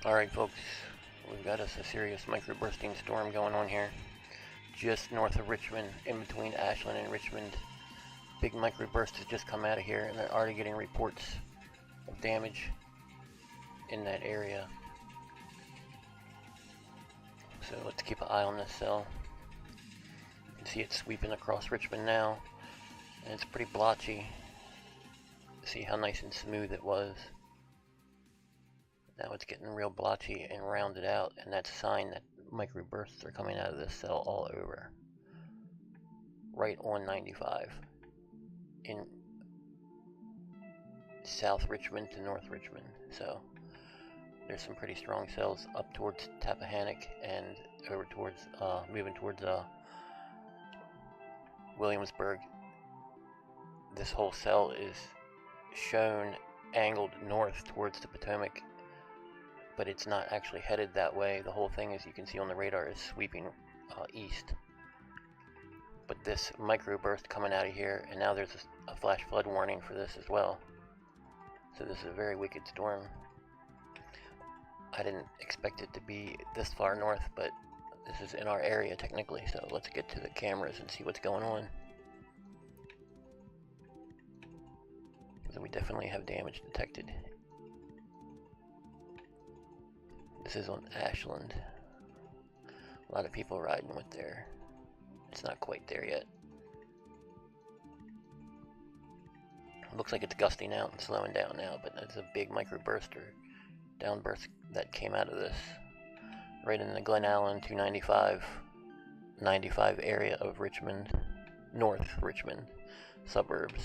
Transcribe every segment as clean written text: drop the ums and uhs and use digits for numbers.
Alright folks, we've got us a serious microbursting storm going on here. Just north of Richmond, in between Ashland and Richmond. Big microburst has just come out of here, and they're already getting reports of damage in that area. So let's keep an eye on this cell. You can see it sweeping across Richmond now, and it's pretty blotchy. See how nice and smooth it was. Now it's getting real blotchy and rounded out, and that's a sign that microbursts are coming out of this cell all over. Right on 95 in South Richmond to North Richmond. So there's some pretty strong cells up towards Tappahannock and over towards moving towards Williamsburg. This whole cell is shown angled north towards the Potomac, but it's not actually headed that way. The whole thing, as you can see on the radar, is sweeping east. But this microburst coming out of here, and now there's a flash flood warning for this as well. So this is a very wicked storm. I didn't expect it to be this far north, but this is in our area technically, so let's get to the cameras and see what's going on. So we definitely have damage detected. This is on Ashland. A lot of people riding with their... It's not quite there yet. Looks like it's gusting out and slowing down now, but it's a big microburst or downburst that came out of this. Right in the Glen Allen 295, 95 area of Richmond, North Richmond suburbs.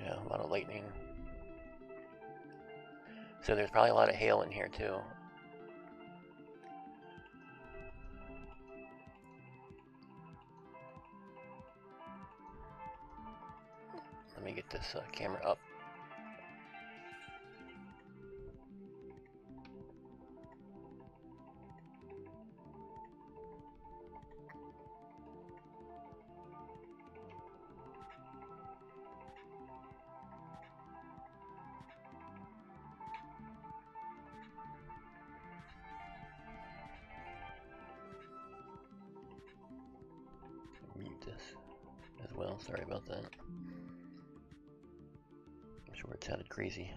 Yeah, a lot of lightning. So there's probably a lot of hail in here too. Let me get this camera up. Mute this as well, sorry about that. I'm sure it sounded crazy.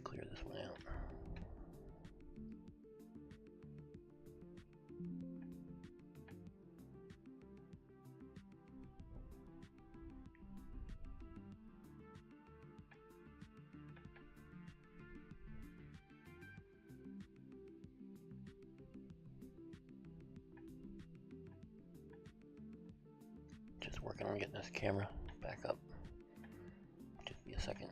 Clear this one out. Just working on getting this camera back up. Just be a second.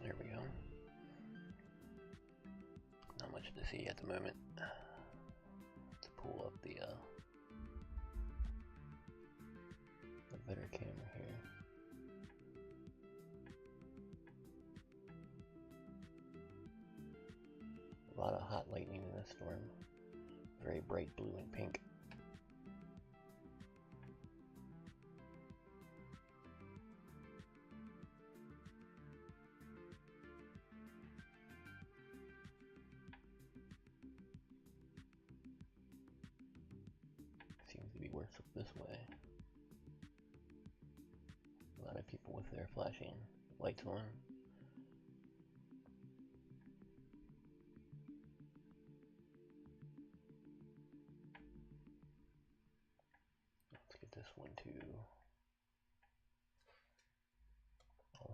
There we go. Not much to see at the moment. Let's pull up the better camera here. A lot of hot lightning in this storm. Very bright blue and pink. Seems to be worse up this way. A lot of people with their flashing lights on. Let's get this one too.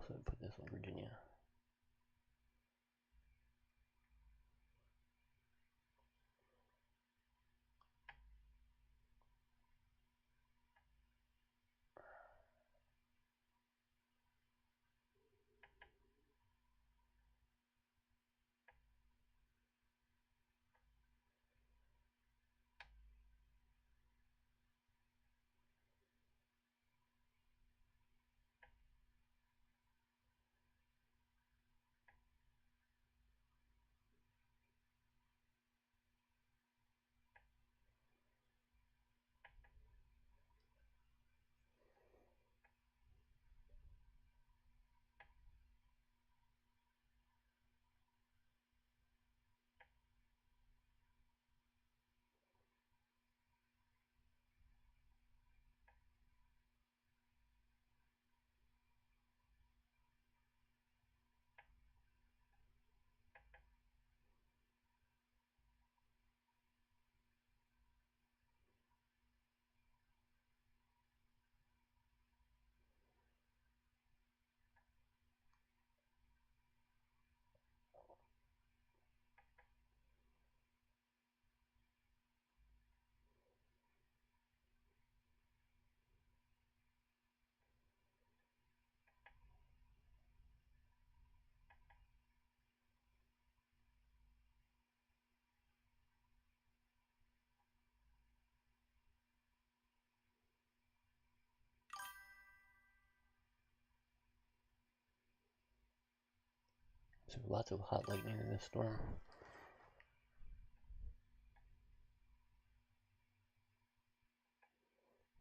also put this on Virginia. So lots of hot lightning in this storm.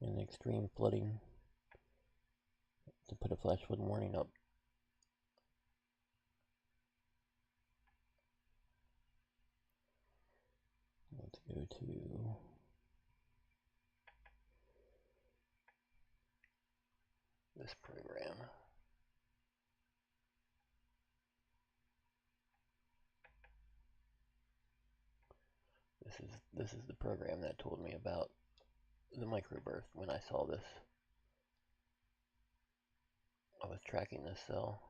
And extreme flooding to put a flash flood warning up. Let's go to this program. This is the program that told me about the microburst. When I saw this, I was tracking this cell.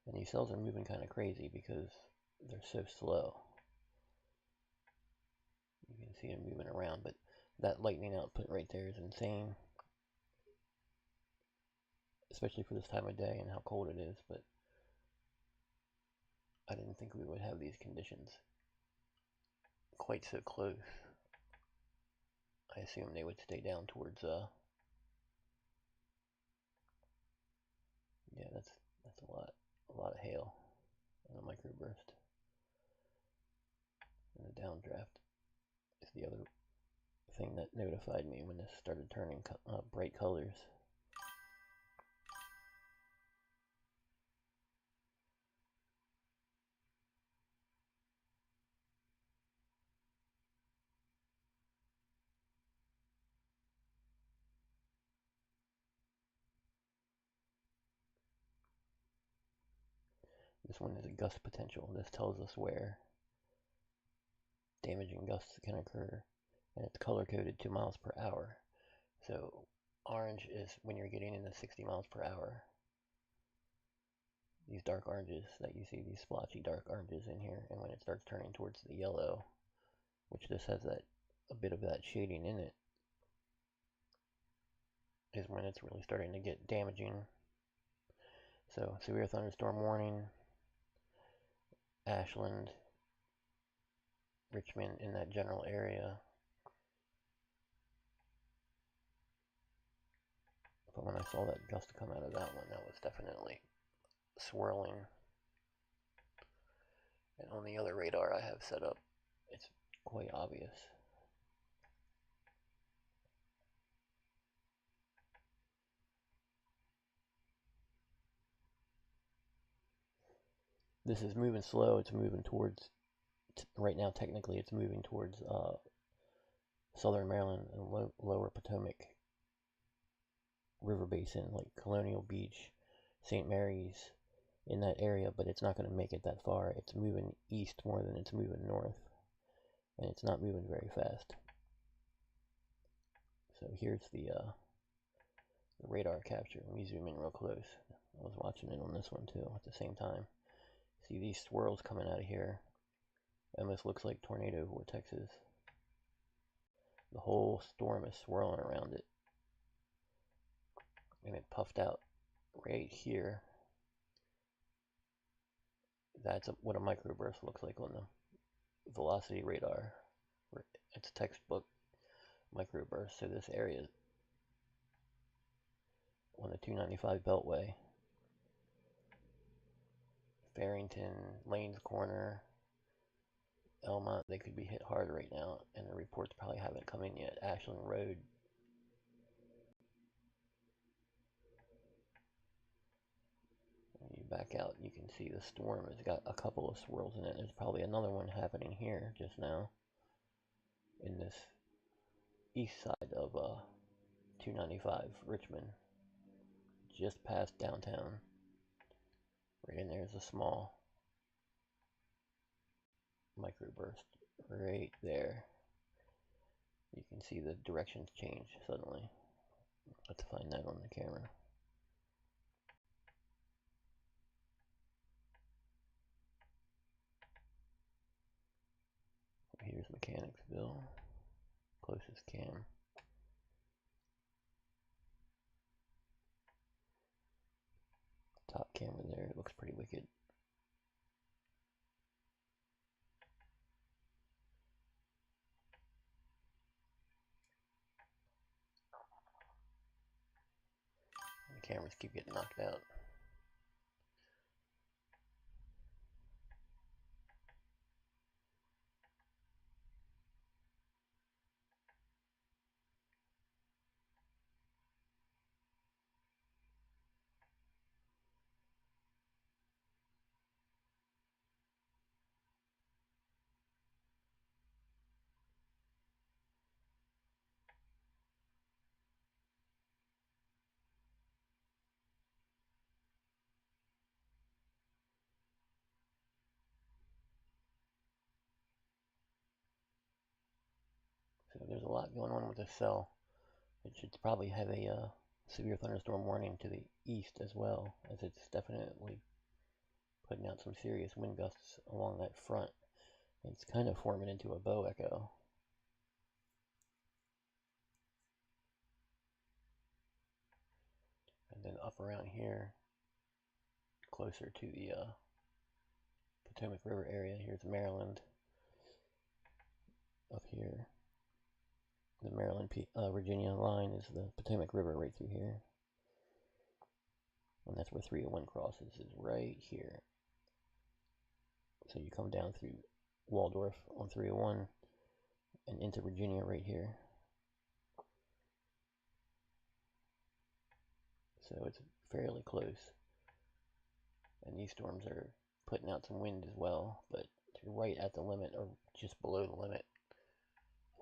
And these cells are moving kind of crazy because they're so slow. You can see them moving around, but that lightning output right there is insane. Especially for this time of day and how cold it is, but I didn't think we would have these conditions quite so close. I assumed they would stay down towards yeah, that's a lot of hail in a microburst. And the downdraft is the other thing that notified me when this started turning bright colors. This one is a gust potential. This tells us where damaging gusts can occur, and it's color coded to miles per hour. So orange is when you're getting into 60 miles per hour. These dark oranges that you see, these splotchy dark oranges in here, and when it starts turning towards the yellow, which this has that a bit of that shading in it, is when it's really starting to get damaging. So severe thunderstorm warning, Ashland, Richmond, in that general area. But when I saw that gust come out of that one, that was definitely swirling. And on the other radar I have set up, it's quite obvious. This is moving slow. It's moving towards, right now technically it's moving towards southern Maryland and lower Potomac river basin, like Colonial Beach, St. Mary's, in that area, but it's not going to make it that far. It's moving east more than it's moving north, and it's not moving very fast. So here's the radar capture. Let me zoom in real close. I was watching it on this one too at the same time. See these swirls coming out of here? Almost looks like tornado vortexes. The whole storm is swirling around it. And it puffed out right here. That's what a microburst looks like on the velocity radar. It's textbook microburst. So this area on the 295 Beltway, Farrington, Lanes Corner, Elmont, they could be hit hard right now, and the reports probably haven't come in yet. Ashland Road. When you back out, you can see the storm has got a couple of swirls in it. There's probably another one happening here just now in this east side of 295 Richmond, just past downtown. Right in there is a small microburst right there. You can see the directions change suddenly. Let's find that on the camera. Here's Mechanicsville, closest cam. Top camera there, it looks pretty wicked. The cameras keep getting knocked out. So there's a lot going on with this cell. It should probably have a severe thunderstorm warning to the east as well, as it's definitely putting out some serious wind gusts along that front. It's kind of forming into a bow echo. And then up around here, closer to the Potomac River area, here's Maryland. Up here, the Maryland-Virginia line is the Potomac River right through here. And that's where 301 crosses, is right here. So you come down through Waldorf on 301 and into Virginia right here. So it's fairly close. And these storms are putting out some wind as well, but they're right at the limit or just below the limit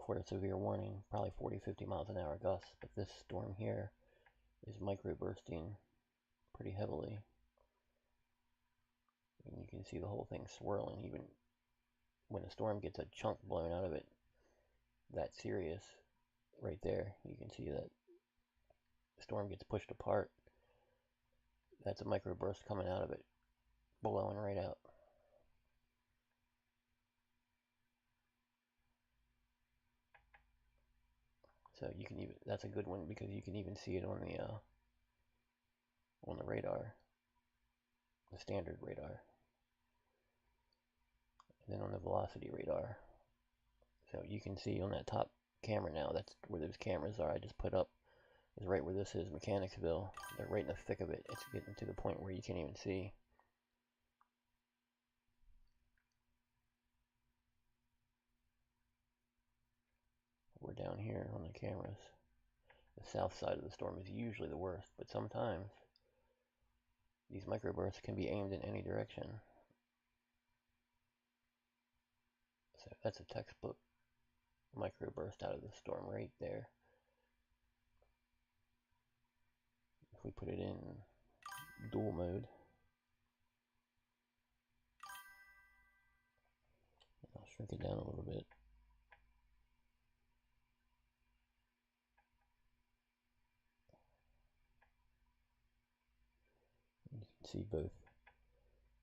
for a severe warning, probably 40-50 miles an hour gusts. But this storm here is microbursting pretty heavily. And you can see the whole thing swirling. Even when a storm gets a chunk blown out of it, that serious right there, you can see that the storm gets pushed apart. That's a microburst coming out of it, blowing right out. So you can even, that's a good one because you can even see it on the radar, the standard radar, and then on the velocity radar. So you can see on that top camera now, that's where those cameras are I just put up, is right where this is, Mechanicsville. They're right in the thick of it. It's getting to the point where you can't even see. We're down here on the cameras. The south side of the storm is usually the worst, but sometimes these microbursts can be aimed in any direction. So that's a textbook microburst out of the storm right there. If we put it in dual mode, I'll shrink it down a little bit. See both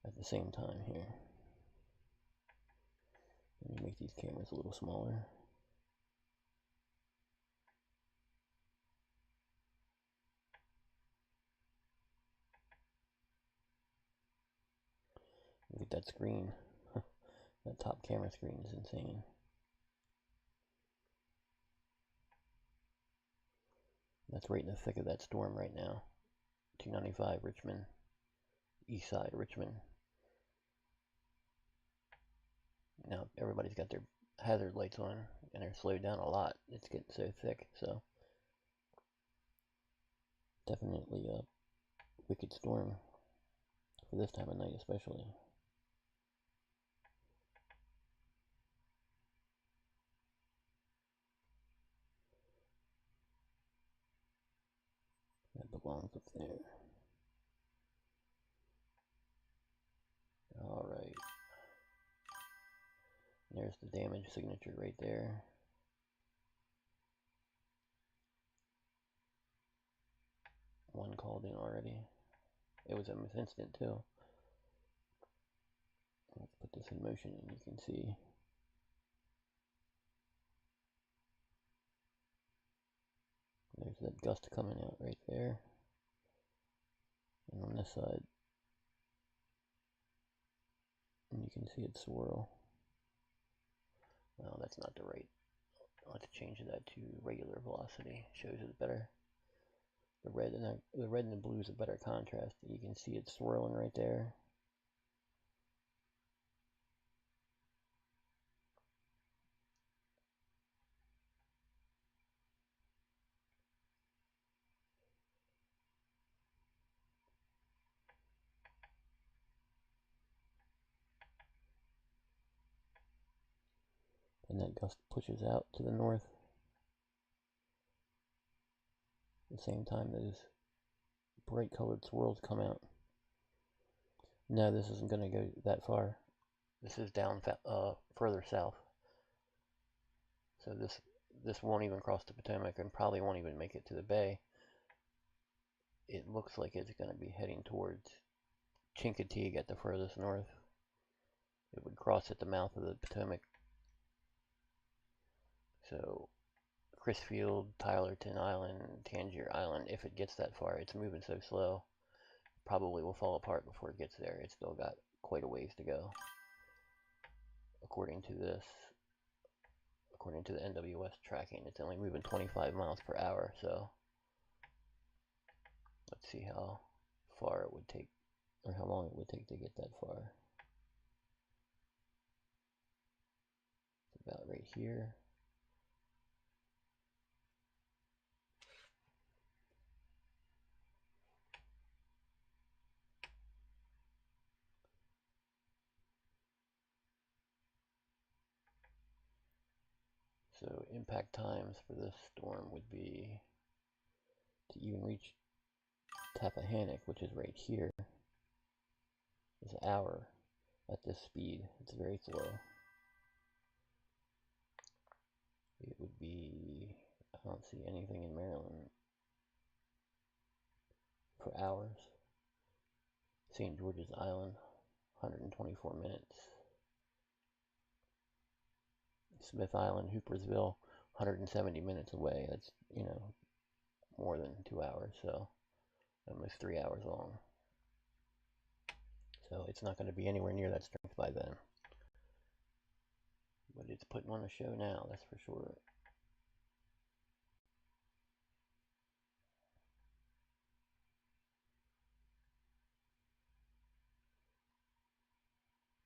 at the same time here. Let me make these cameras a little smaller. Look at that screen. That top camera screen is insane. That's right in the thick of that storm right now. 295 Richmond, east side Richmond. Now everybody's got their hazard lights on and they're slowed down a lot. It's getting so thick, so definitely a wicked storm for this time of night especially. That belongs up there. Alright. There's the damage signature right there. One called in already. It was almost instant too. Let's put this in motion and you can see. There's that gust coming out right there. And on this side, and you can see it swirl. Well, that's not the right. I'll have to change that to regular velocity. Shows it better. The red and the blue is a better contrast. You can see it swirling right there. And that gust pushes out to the north. At the same time, those bright colored swirls come out. No, this isn't going to go that far. This is down further south. So this won't even cross the Potomac and probably won't even make it to the bay. It looks like it's going to be heading towards Chincoteague at the furthest north. It would cross at the mouth of the Potomac. So Crisfield, Tylerton Island, Tangier Island, if it gets that far, it's moving so slow, probably will fall apart before it gets there. It's still got quite a ways to go, according to this. According to the NWS tracking, it's only moving 25 miles per hour, so let's see how far it would take, or how long it would take to get that far. It's about right here. So impact times for this storm would be, to even reach Tappahannock, which is right here, is an hour at this speed. It's very slow. It would be, I don't see anything in Maryland for hours. St. George's Island, 124 minutes. Smith Island, Hoopersville, 170 minutes away. That's, you know, more than 2 hours, so almost 3 hours long. So it's not going to be anywhere near that strength by then. But it's putting on a show now, that's for sure.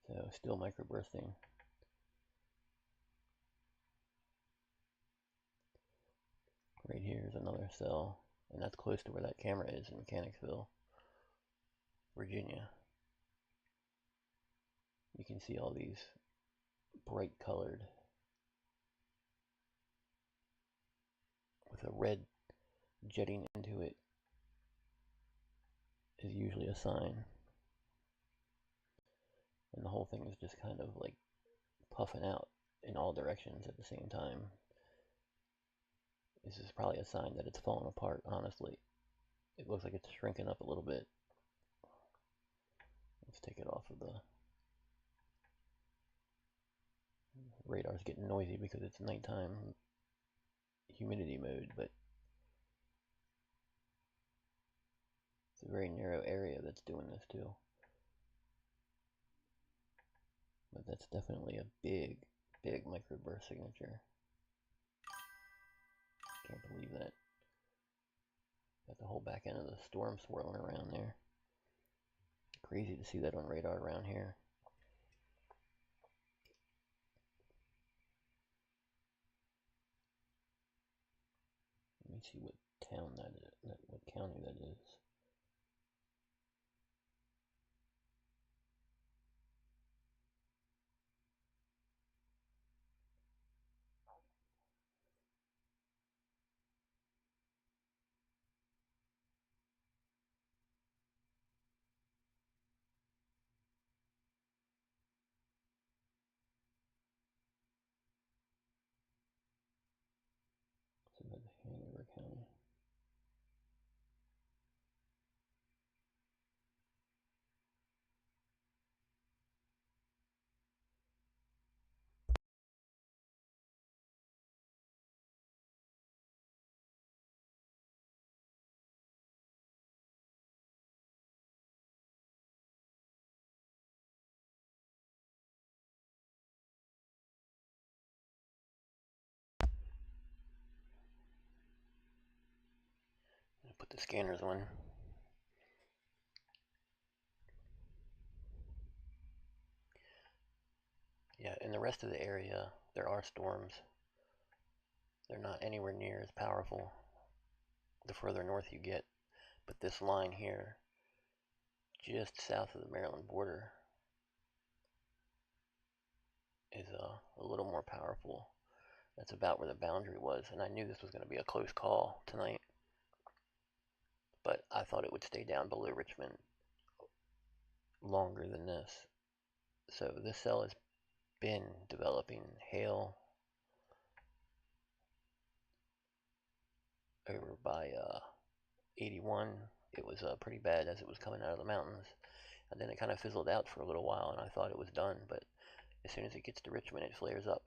So still microbursting. Right here is another cell, and that's close to where that camera is in Mechanicsville, Virginia. You can see all these bright colored with a red jetting into it is usually a sign. And the whole thing is just kind of like puffing out in all directions at the same time. This is probably a sign that it's falling apart, honestly. It looks like it's shrinking up a little bit. off of the radar's getting noisy because it's nighttime humidity mode, but it's a very narrow area that's doing this too. But that's definitely a big, big microburst signature. Can't believe that. Got the whole back end of the storm swirling around there. Crazy to see that on radar around here. Let me see what town that is, what county that is. It's about Hanover County. Put the scanners on. Yeah, in the rest of the area, there are storms. They're not anywhere near as powerful the further north you get. But this line here, just south of the Maryland border, is a little more powerful. That's about where the boundary was, and I knew this was going to be a close call tonight. But I thought it would stay down below Richmond longer than this. So this cell has been developing hail over by 81. It was pretty bad as it was coming out of the mountains, and then it kind of fizzled out for a little while, and I thought it was done. But as soon as it gets to Richmond, it flares up,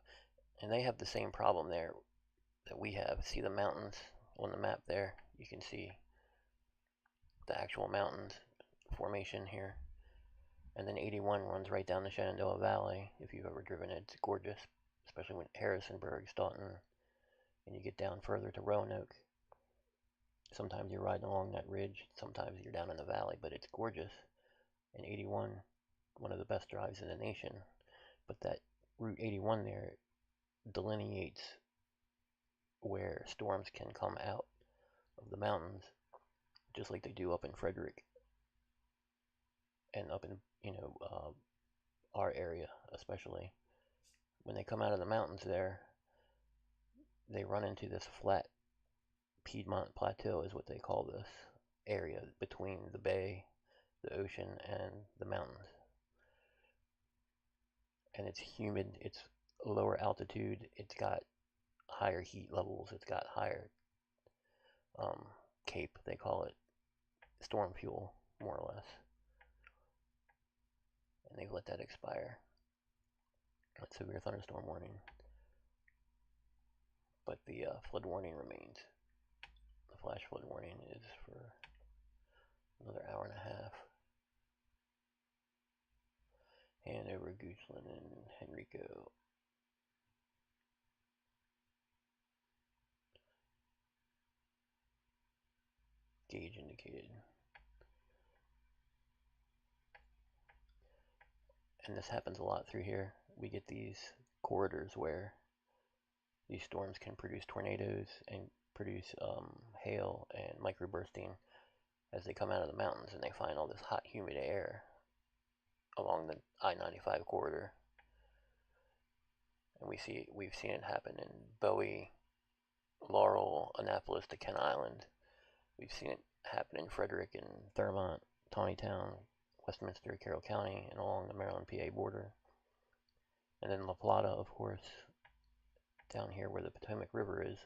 and they have the same problem there that we have. See the mountains on the map there? You can see the actual mountains formation here. And then 81 runs right down the Shenandoah Valley. If you've ever driven it, it's gorgeous, especially when Harrisonburg, Staunton, and you get down further to Roanoke. Sometimes you're riding along that ridge, sometimes you're down in the valley, but it's gorgeous. And 81, one of the best drives in the nation. But that Route 81 there delineates where storms can come out of the mountains, just like they do up in Frederick and up in, our area especially. When they come out of the mountains there, they run into this flat Piedmont Plateau is what they call this area between the bay, the ocean, and the mountains. And it's humid, it's lower altitude, it's got higher heat levels, it's got higher CAPE, they call it, storm fuel, more or less. And they've let that expire. That's severe thunderstorm warning. But the flood warning remains. The flash flood warning is for another hour and a half. Hanover, Goochland, and Henrico. Gauge indicated. And this happens a lot through here. We get these corridors where these storms can produce tornadoes and produce hail and microbursting as they come out of the mountains, and they find all this hot, humid air along the I-95 corridor. And we've seen it happen in Bowie, Laurel, Annapolis to Kent Island. We've seen it happen in Frederick and Thurmont, Tawnytown, Westminster, Carroll County, and along the Maryland-PA border. And then La Plata, of course, down here where the Potomac River is.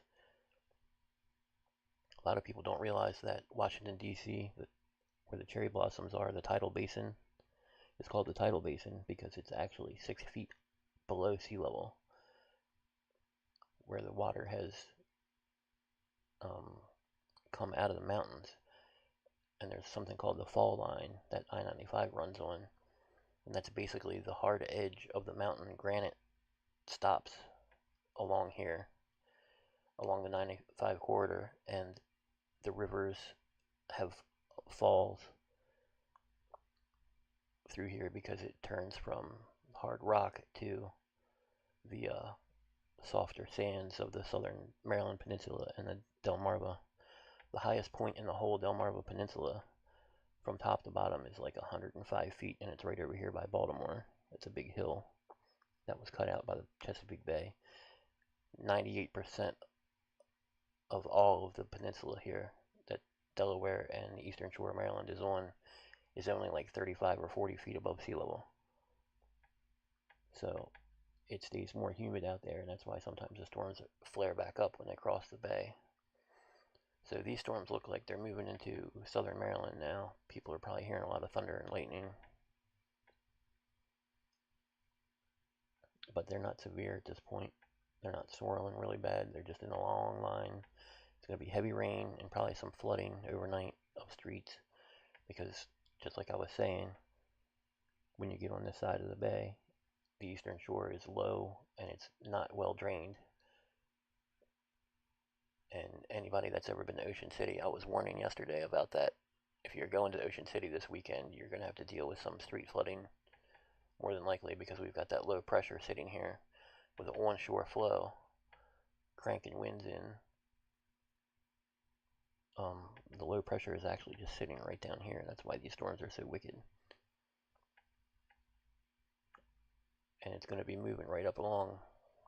A lot of people don't realize that Washington, D.C., where the cherry blossoms are, the tidal basin, It's called the tidal basin because it's actually 6 feet below sea level, where the water has come out of the mountains. And there's something called the fall line that I-95 runs on, and that's basically the hard edge of the mountain granite stops along here, along the 95 corridor, and the rivers have falls through here because it turns from hard rock to the softer sands of the southern Maryland Peninsula and the Delmarva. The highest point in the whole Delmarva Peninsula from top to bottom is like 105 feet, and it's right over here by Baltimore. It's a big hill that was cut out by the Chesapeake Bay. 98% of all of the peninsula here that Delaware and the eastern shore of Maryland is on is only like 35 or 40 feet above sea level. So it stays more humid out there, and that's why sometimes the storms flare back up when they cross the bay. So these storms look like they're moving into southern Maryland now. People are probably hearing a lot of thunder and lightning. But they're not severe at this point. They're not swirling really bad. They're just in a long line. It's going to be heavy rain and probably some flooding overnight of streets because, just like I was saying, when you get on this side of the bay, the eastern shore is low and it's not well drained. And anybody that's ever been to Ocean City, I was warning yesterday about that. If you're going to Ocean City this weekend, you're going to have to deal with some street flooding, more than likely, because we've got that low pressure sitting here with an onshore flow cranking winds in. The low pressure is actually just sitting right down here. That's why these storms are so wicked. And it's going to be moving right up along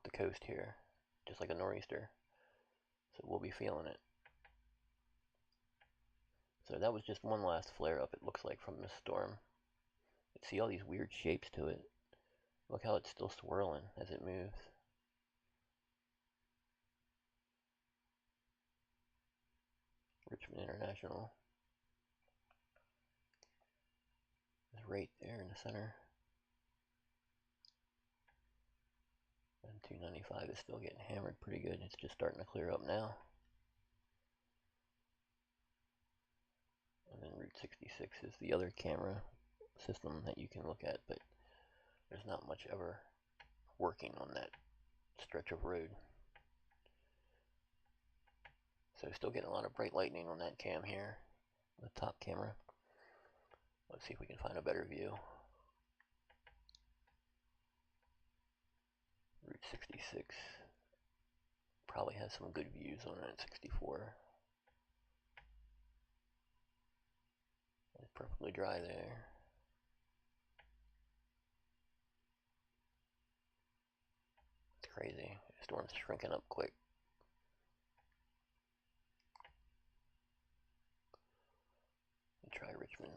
the coast here, just like a nor'easter. So we'll be feeling it. So that was just one last flare up, it looks like, from this storm. You see all these weird shapes to it. Look how it's still swirling as it moves. Richmond International is right there in the center. And 295 is still getting hammered pretty good. It's just starting to clear up now. And then Route 66 is the other camera system that you can look at, but there's not much ever working on that stretch of road. So still getting a lot of bright lightning on that cam here, the top camera. Let's see if we can find a better view. Route 66 probably has some good views on Route 64. It's perfectly dry there. It's crazy. The storm's shrinking up quick. Let me try Richmond.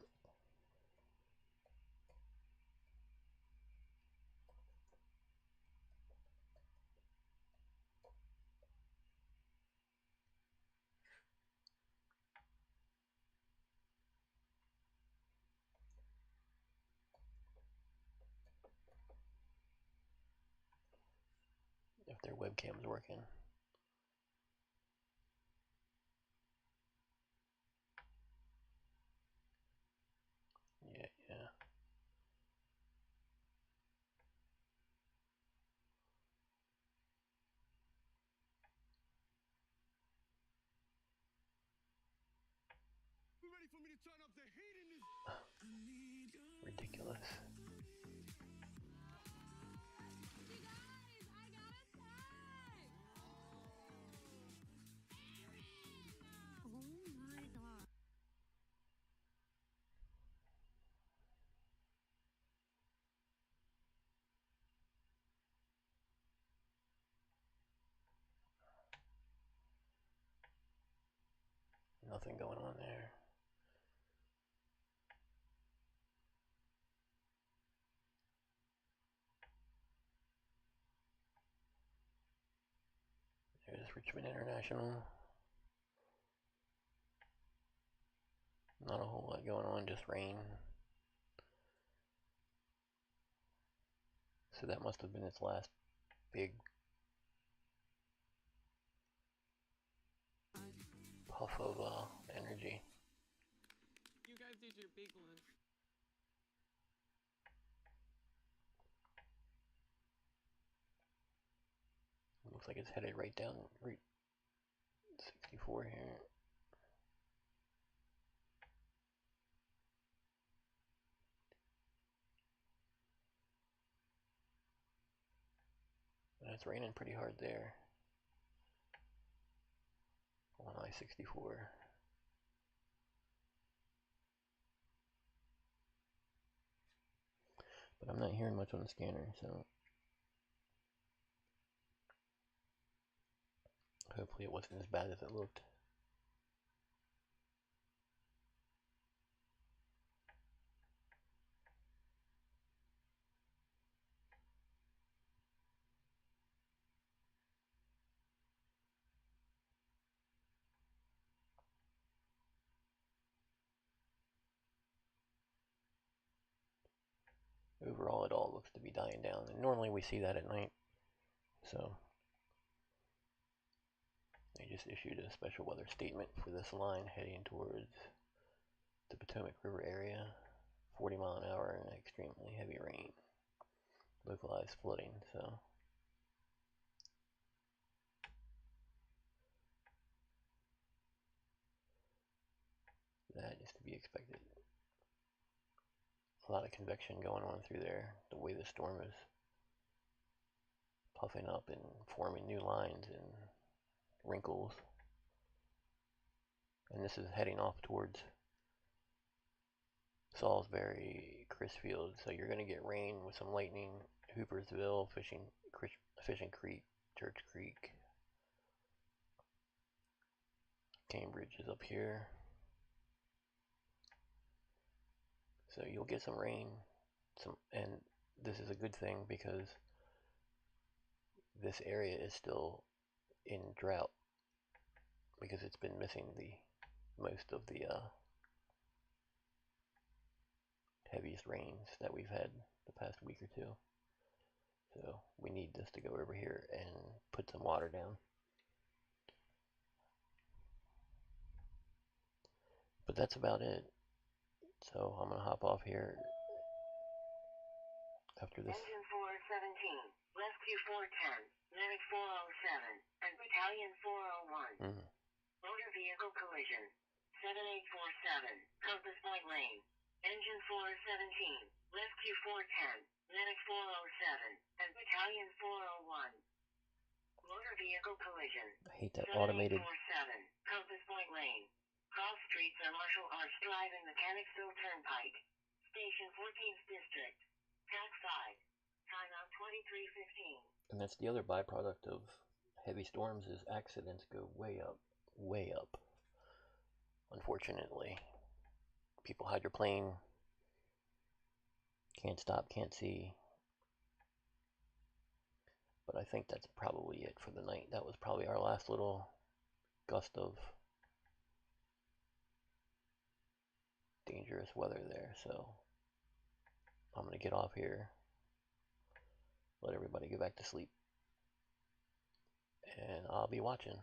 If their webcam's working. Yeah. Ready for me to turn up the heat in this? Ridiculous. Nothing going on there. There's Richmond International. Not a whole lot going on, just rain. So that must have been its last big puff of energy. You guys did your big one. Looks like it's headed right down Route 64 here. And it's raining pretty hard there on I-64. But I'm not hearing much on the scanner, so hopefully it wasn't as bad as it looked. Overall, it all looks to be dying down, and normally we see that at night, so they just issued a special weather statement for this line heading towards the Potomac River area. 40 mile an hour and extremely heavy rain, localized flooding. So that is to be expected. A lot of convection going on through there, the way the storm is puffing up and forming new lines and wrinkles. And this is heading off towards Salisbury, Crisfield, so you're going to get rain with some lightning. Hoopersville, Fishing Creek, Church Creek, Cambridge is up here. So you'll get some rain, and this is a good thing because this area is still in drought because it's been missing the most of the heaviest rains that we've had the past week or two. So we need this to go over here and put some water down. But that's about it. So I'm gonna hop off here after this. Engine 417, Rescue 410, Medic 407, and Battalion 401. Motor vehicle collision. 7847, compass point lane. Engine 417, Rescue 410, Medic 407, and Battalion 401. Motor vehicle collision. I hate that automated. 7847, compass point lane. Cross streets are Marshall Arch Drive and Mechanicsville Turnpike. Station 14th District. Track 5. Timeout 23:15. And that's the other byproduct of heavy storms is accidents go way up, way up. Unfortunately, people hydroplane, can't stop, can't see. But I think that's probably it for the night. That was probably our last little gust of dangerous weather there. So I'm going to get off here, let everybody go back to sleep, and I'll be watching.